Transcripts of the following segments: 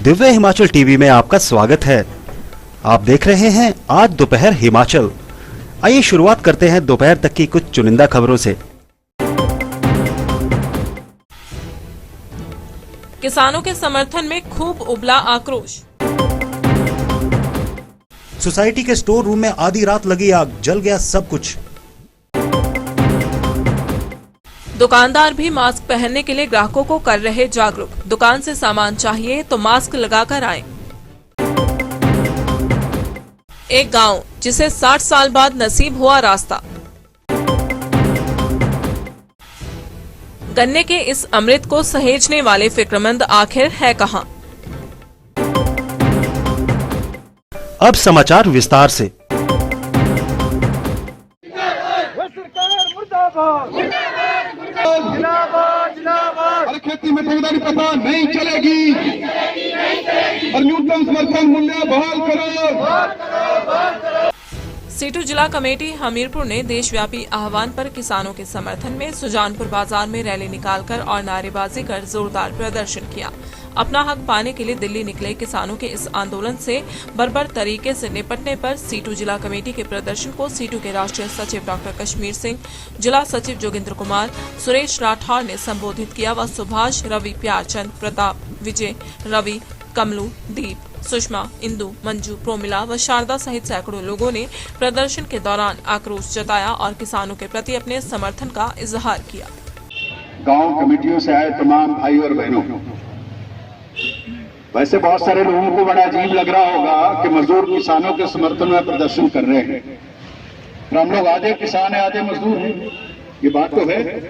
Divya Himachal TV में आपका स्वागत है। आप देख रहे हैं आज दोपहर हिमाचल। आइए शुरुआत करते हैं दोपहर तक की कुछ चुनिंदा खबरों से। किसानों के समर्थन में खूब उबला आक्रोश। सोसाइटी के स्टोर रूम में आधी रात लगी आग, जल गया सब कुछ। दुकानदार भी मास्क पहनने के लिए ग्राहकों को कर रहे जागरूक। दुकान से सामान चाहिए तो मास्क लगाकर आएं। एक गांव जिसे 60 साल बाद नसीब हुआ रास्ता। गन्ने के इस अमृत को सहेजने वाले फिक्रमंद आखिर है कहां? अब समाचार विस्तार से। और खेती में ठेकेदारी प्रथा नहीं चलेगी और न्यूनतम समर्थन मूल्य बहाल करो। सीटू जिला कमेटी हमीरपुर ने देशव्यापी आह्वान पर किसानों के समर्थन में सुजानपुर बाजार में रैली निकालकर और नारेबाजी कर जोरदार प्रदर्शन किया। अपना हक पाने के लिए दिल्ली निकले किसानों के इस आंदोलन से बर्बर तरीके से निपटने पर सीटू जिला कमेटी के प्रदर्शन को सीटू के राष्ट्रीय सचिव डॉक्टर कश्मीर सिंह, जिला सचिव जोगिंद्र कुमार, सुरेश राठौर ने संबोधित किया व सुभाष, रवि, प्यारचंद, प्रताप, विजय, रवि, कमलू, दीप, सुषमा, इंदु, मंजू, प्रोमिला व शारदा सहित सैकड़ों लोगों ने प्रदर्शन के दौरान आक्रोश जताया और किसानों के प्रति अपने समर्थन का इजहार किया। गांव कमेटियों से आए तमाम भाई और बहनों, वैसे बहुत सारे लोगों को बड़ा अजीब लग रहा होगा कि मजदूर किसानों के समर्थन में प्रदर्शन कर रहे हैं। तो हम लोग आधे किसान हैं आधे मजदूर हैं, ये बात तो है।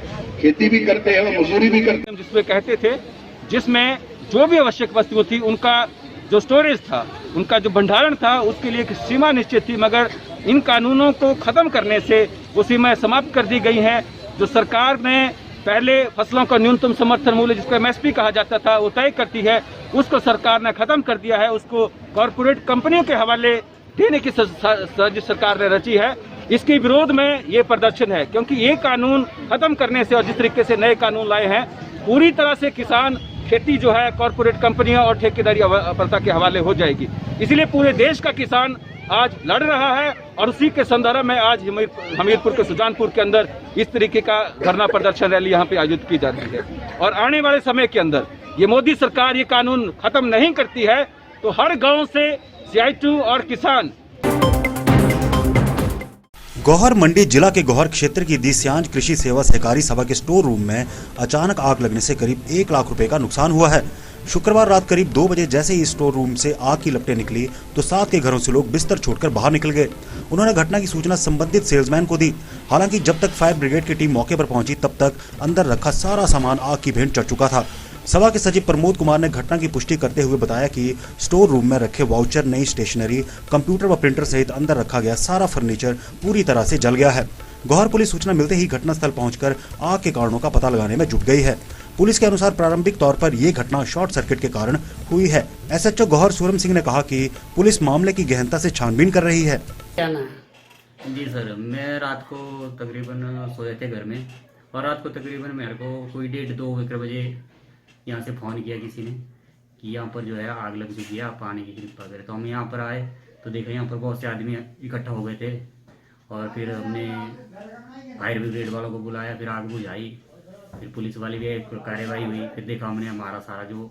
खेती भी करते हैं और मजदूरी भी करते हैं। जिसमें कहते थे, जिसमें जो भी आवश्यक वस्तु थी उनका जो स्टोरेज था, उनका जो भंडारण था, उसके लिए एक सीमा निश्चित थी। मगर इन कानूनों को खत्म करने से वो सीमाएं समाप्त कर दी गई हैं। जो सरकार ने पहले फसलों का न्यूनतम समर्थन मूल्य जिसको एमएसपी कहा जाता था वो तय करती है, उसको सरकार ने खत्म कर दिया है। उसको कॉरपोरेट कंपनियों के हवाले देने की साजिश सरकार ने रची है। इसके विरोध में ये प्रदर्शन है, क्योंकि ये कानून खत्म करने से और जिस तरीके से नए कानून लाए हैं, पूरी तरह से किसान खेती जो है कॉरपोरेट कंपनियों और ठेकेदारी प्रथा के हवाले हो जाएगी। इसलिए पूरे देश का किसान आज लड़ रहा है और उसी के संदर्भ में आज हमीरपुर के सुजानपुर के अंदर इस तरीके का धरना प्रदर्शन रैली यहाँ पे आयोजित की जाती है। और आने वाले समय के अंदर ये मोदी सरकार ये कानून खत्म नहीं करती है तो हर गांव से सीआईटू और किसान। गौहर मंडी जिला के गौहर क्षेत्र की दिस्यांज कृषि सेवा सहकारी सभा के स्टोर रूम में अचानक आग लगने से करीब 1 लाख रुपए का नुकसान हुआ है। शुक्रवार रात करीब 2 बजे जैसे ही स्टोर रूम से आग की लपटें निकली तो साथ के घरों से लोग बिस्तर छोड़कर बाहर निकल गए। उन्होंने घटना की सूचना संबंधित सेल्समैन को दी। हालांकि जब तक फायर ब्रिगेड की टीम मौके पर पहुंची तब तक अंदर रखा सारा सामान आग की भेंट चढ़ चुका था। सभा के सचिव प्रमोद कुमार ने घटना की पुष्टि करते हुए बताया कि स्टोर रूम में रखे वाउचर, नई स्टेशनरी, कंप्यूटर व प्रिंटर सहित अंदर रखा गया सारा फर्नीचर पूरी तरह से जल गया है। गौहर पुलिस सूचना मिलते ही घटनास्थल पहुंचकर आग के कारणों का पता लगाने में जुट गई है। पुलिस के अनुसार प्रारंभिक तौर पर यह घटना शॉर्ट सर्किट के कारण हुई है। एसएचओ गौहर सूरम सिंह ने कहा कि पुलिस मामले की गहनता से छानबीन कर रही है। जी सर, मैं रात को तकरीबन सोए थे घर में और रात को तकरीबन मेरे को कोई 1:30-2 बजे यहाँ से फ़ोन किया किसी ने कि यहाँ पर जो है आग लग चुकी है, आप आने की कृपा करें। तो हम यहाँ पर आए तो देखा यहाँ पर बहुत से आदमी इकट्ठा हो गए थे और फिर हमने फायर ब्रिगेड वालों को बुलाया, फिर आग बुझाई, फिर पुलिस वाली भी कार्रवाई हुई। फिर देखा हमने हमारा सारा जो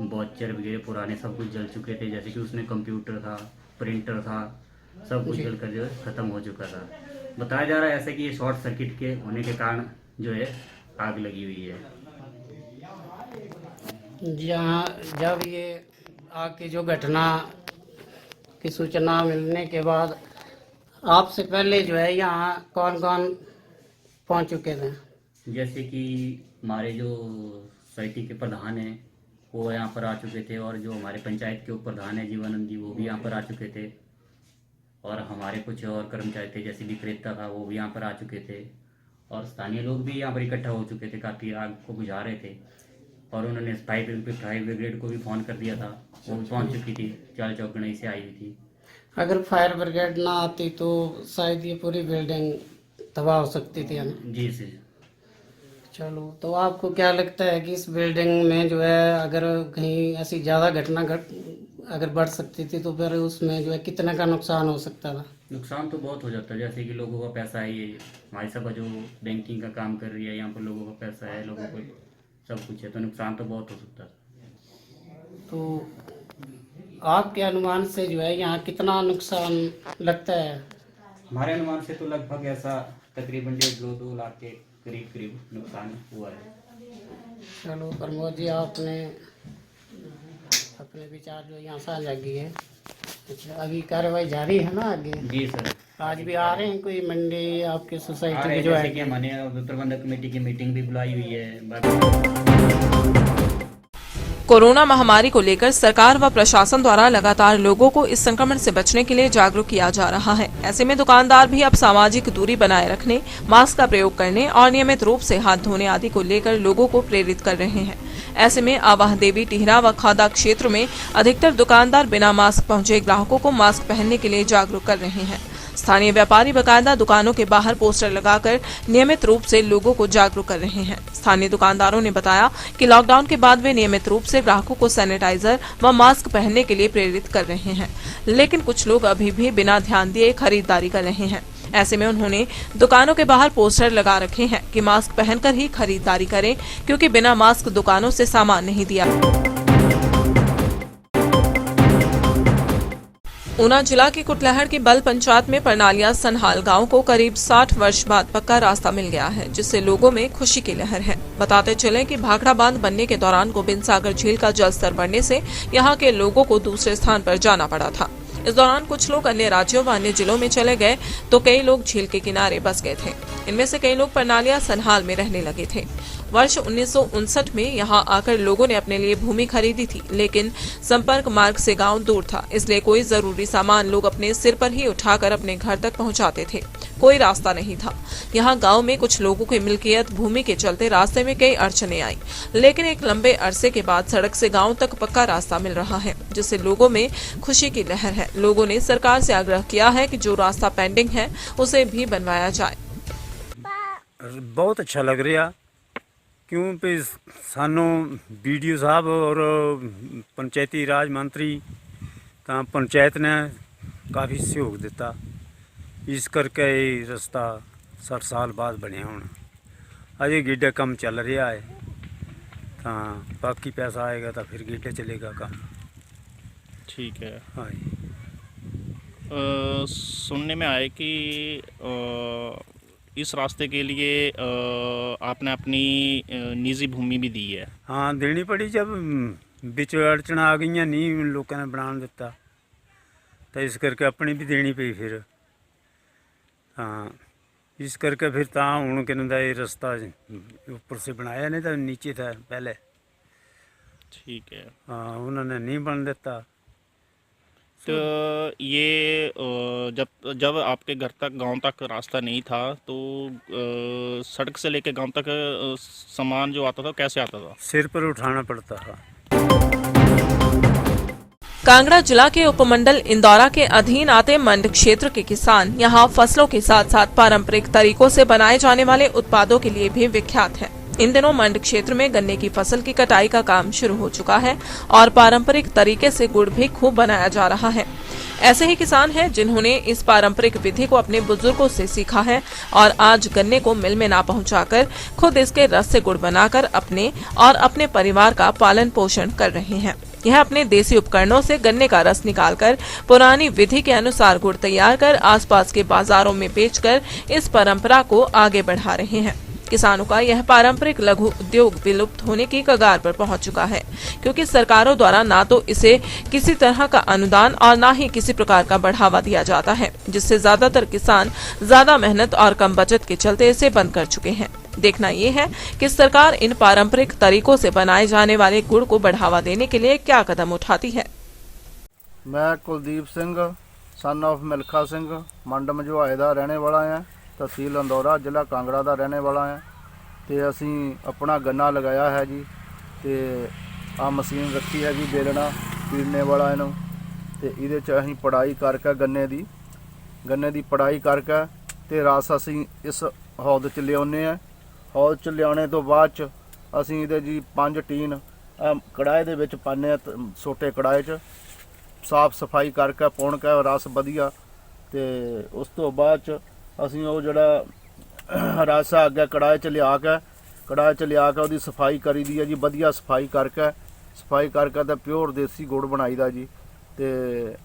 वाउचर वगैरह पुराने सब कुछ जल चुके थे, जैसे कि उसमें कंप्यूटर था, प्रिंटर था, सब कुछ जल कर जो है ख़त्म हो चुका था। बताया जा रहा है ऐसे कि ये शॉर्ट सर्किट के होने के कारण जो है आग लगी हुई है। जहाँ जब ये आग की जो घटना की सूचना मिलने के बाद आपसे पहले जो है यहाँ कौन कौन पहुँच चुके थे? जैसे कि हमारे जो सोसाइटी के प्रधान हैं वो यहाँ पर आ चुके थे और जो हमारे पंचायत के उप प्रधान है जीवानंद जी, वो भी यहाँ पर आ चुके थे और हमारे कुछ और कर्मचारी थे जैसे विक्रेता था वो भी यहाँ पर आ चुके थे और स्थानीय लोग भी यहाँ पर इकट्ठा हो चुके थे, काफ़ी आग को बुझा रहे थे। और उन्होंने फायर ब्रिगेड को भी फ़ोन कर दिया था, वो भी पहुँच चुकी थी, चाल चौकड़ी से आई हुई थी। अगर फायर ब्रिगेड ना आती तो शायद ये पूरी बिल्डिंग तबाह हो सकती थी, है ना? जी सर। चलो, तो आपको क्या लगता है कि इस बिल्डिंग में जो है अगर कहीं ऐसी ज़्यादा घटना अगर बढ़ सकती थी तो फिर उसमें जो है कितने का नुकसान हो सकता था? नुकसान तो बहुत हो जाता है, जैसे कि लोगों का पैसा है, ये हमारी सभा जो बैंकिंग का काम कर रही है, यहाँ पर लोगों का पैसा है, लोगों को सब कुछ है, तो नुकसान तो बहुत हो सकता है। तो आपके अनुमान से जो है यहाँ कितना नुकसान लगता है? हमारे अनुमान से तो लगभग ऐसा तकरीबन 1.5-2 लाख के करीब करीब नुकसान हुआ है। चलो प्रमोद जी, आपने अपने विचार जो यहाँ साझा किए। अच्छा, अभी कार्रवाई जारी है ना आगे? जी सर। आज भी आ रहे हैं कोई मंडी आपकी सोसाइटी के जो जैसे है? कि हमने प्रबंधक कमेटी की मीटिंग भी बुलाई हुई है। बाकी कोरोना महामारी को लेकर सरकार व प्रशासन द्वारा लगातार लोगों को इस संक्रमण से बचने के लिए जागरूक किया जा रहा है। ऐसे में दुकानदार भी अब सामाजिक दूरी बनाए रखने, मास्क का प्रयोग करने और नियमित रूप से हाथ धोने आदि को लेकर लोगों को प्रेरित कर रहे हैं। ऐसे में आवाह देवी, टिहरा व खादा क्षेत्र में अधिकतर दुकानदार बिना मास्क पहुंचे ग्राहकों को मास्क पहनने के लिए जागरूक कर रहे हैं। स्थानीय व्यापारी बाकायदा दुकानों के बाहर पोस्टर लगाकर नियमित रूप से लोगों को जागरूक कर रहे हैं। स्थानीय दुकानदारों ने बताया कि लॉकडाउन के बाद वे नियमित रूप से ग्राहकों को सैनिटाइजर व मास्क पहनने के लिए प्रेरित कर रहे हैं, लेकिन कुछ लोग अभी भी बिना ध्यान दिए खरीदारी कर रहे हैं। ऐसे में उन्होंने दुकानों के बाहर पोस्टर लगा रखे हैं कि मास्क पहनकर ही खरीदारी करें, क्योंकि बिना मास्क दुकानों से सामान नहीं दिया। ऊना जिला के कुटलहड़ की बल पंचायत में परनालिया सनहाल गांव को करीब 60 वर्ष बाद पक्का रास्ता मिल गया है, जिससे लोगों में खुशी की लहर है। बताते चलें कि भाखड़ा बांध बनने के दौरान गोविंद सागर झील का जलस्तर बढ़ने से यहां के लोगों को दूसरे स्थान पर जाना पड़ा था। इस दौरान कुछ लोग अन्य राज्यों व अन्य जिलों में चले गए तो कई लोग झील के किनारे बस गए थे। इनमें से कई लोग परनालिया सनहाल में रहने लगे थे। वर्ष 1959 में यहां आकर लोगों ने अपने लिए भूमि खरीदी थी, लेकिन संपर्क मार्ग से गांव दूर था, इसलिए कोई जरूरी सामान लोग अपने सिर पर ही उठाकर अपने घर तक पहुंचाते थे। कोई रास्ता नहीं था। यहां गांव में कुछ लोगों की मिल्कियत भूमि के चलते रास्ते में कई अड़चने आई, लेकिन एक लंबे अरसे के बाद सड़क से गांव तक पक्का रास्ता मिल रहा है, जिससे लोगों में खुशी की लहर है। लोगों ने सरकार से आग्रह किया है कि जो रास्ता पेंडिंग है उसे भी बनवाया जाए। बहुत अच्छा लग रहा, क्योंकि सानू बीडीओ साहब और पंचायती राज मंत्री ਤਾਂ पंचायत ने काफ़ी सहयोग दिता, इस करके ये रास्ता 60 साल बाद बनया। हुण अजे गेडा काम चल रहा है, तो बाकी पैसा आएगा तो फिर गेडा चलेगा काम। ठीक है। हाँ जी। सुनने में आया कि इस रास्ते के लिए आपने अपनी निजी भूमि भी दी है। हाँ, देनी पड़ी, जब बिच अड़चन आ गई, नहीं लोगों ने बना दिता, तो इस करके अपनी भी देनी पई फिर। हाँ, इस करके फिर हूँ कहना ये रास्ता ऊपर से बनाया, नहीं तो नीचे था पहले। ठीक है। हाँ, उन्होंने नहीं बन देता। तो ये जब आपके घर तक गांव तक रास्ता नहीं था, तो सड़क से लेके गांव तक सामान जो आता था कैसे आता था? सिर पर उठाना पड़ता था। कांगड़ा जिला के उपमंडल इंदौरा के अधीन आते मंड क्षेत्र के किसान यहां फसलों के साथ साथ पारंपरिक तरीकों से बनाए जाने वाले उत्पादों के लिए भी विख्यात हैं। इन दिनों मंड क्षेत्र में गन्ने की फसल की कटाई का काम शुरू हो चुका है और पारंपरिक तरीके से गुड़ भी खूब बनाया जा रहा है। ऐसे ही किसान हैं जिन्होंने इस पारंपरिक विधि को अपने बुजुर्गों से सीखा है और आज गन्ने को मिल में ना पहुंचाकर खुद इसके रस से गुड़ बनाकर अपने और अपने परिवार का पालन पोषण कर रहे हैं। यह अपने देसी उपकरणों से गन्ने का रस निकालकर पुरानी विधि के अनुसार गुड़ तैयार कर आसपास के बाजारों में बेचकर इस परंपरा को आगे बढ़ा रहे हैं। किसानों का यह पारंपरिक लघु उद्योग विलुप्त होने की कगार पर पहुंच चुका है, क्योंकि सरकारों द्वारा ना तो इसे किसी तरह का अनुदान और ना ही किसी प्रकार का बढ़ावा दिया जाता है, जिससे ज्यादातर किसान ज्यादा मेहनत और कम बचत के चलते इसे बंद कर चुके हैं। देखना ये है कि सरकार इन पारंपरिक तरीकों से बनाए जाने वाले गुड़ को बढ़ावा देने के लिए क्या कदम उठाती है। मैं कुलदीप सिंह सन ऑफ मिल्खा सिंह मंड मझवाए का रहने वाला है, तहसील इंदौरा, जिला कांगड़ा का रहने वाला है। तो असी अपना गन्ना लगाया है जी, तो आ मशीन रखी है जी बेलना पीड़ने वाला इनू, तो ये अं पढ़ाई करके गन्ने की पढ़ाई करके तो रस असी इस हौद च लियाने हैं। ਹੌਜ਼ 'ਚ ਲਿਆਉਣੇ ਤੋਂ ਬਾਅਦ 'ਚ ਅਸੀਂ ਇਹਦੇ ਜੀ 5 ਟੀਨ ਕੜਾਹੇ ਦੇ ਵਿੱਚ ਪਾਉਂਦੇ ਹਾਂ, ਛੋਟੇ ਕੜਾਹੇ 'ਚ ਸਾਫ ਸਫਾਈ ਕਰਕੇ ਪੁਣ ਕੇ ਰਸ ਵਧੀਆ, ਤੇ ਉਸ ਤੋਂ ਬਾਅਦ 'ਚ ਅਸੀਂ ਉਹ ਜਿਹੜਾ ਰਸ ਆ ਅੱਗੇ ਕੜਾਹੇ 'ਚ ਲਿਆ ਕੇ ਉਹਦੀ ਸਫਾਈ ਕਰੀਦੀ ਹੈ ਜੀ, ਵਧੀਆ ਸਫਾਈ ਕਰਕੇ ਤਾਂ ਪਿਓਰ ਦੇਸੀ ਗੁੜ ਬਣਾਈਦਾ ਜੀ, ਤੇ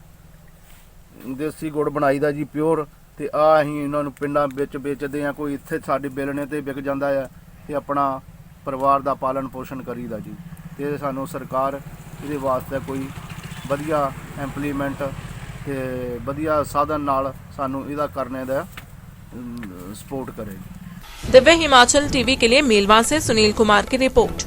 ਦੇਸੀ ਗੁੜ ਬਣਾਈਦਾ ਜੀ ਪਿਓਰ। ਤੇ ਆ ਅਸੀਂ ਇਹਨਾਂ ਨੂੰ ਪਿੰਡਾਂ ਵਿੱਚ ਵੇਚਦੇ ਆ, ਕੋਈ ਇੱਥੇ ਸਾਡੇ ਬੇਲਣੇ ਤੇ ਵਿਕ ਜਾਂਦਾ ਆ, ਤੇ ਆਪਣਾ ਪਰਿਵਾਰ ਦਾ ਪਾਲਣ ਪੋਸ਼ਣ ਕਰੀਦਾ ਜੀ। ਤੇ ਸਾਨੂੰ ਸਰਕਾਰ ਇਹਦੇ ਵਾਸਤੇ ਕੋਈ ਵਧੀਆ ਇੰਪਲੀਮੈਂਟ ਤੇ ਵਧੀਆ ਸਾਧਨ ਨਾਲ ਸਾਨੂੰ ਇਹਦਾ करने ਦਾ सपोर्ट करे। दिव्य हिमाचल टीवी के लिए मेलवा से सुनील कुमार की रिपोर्ट।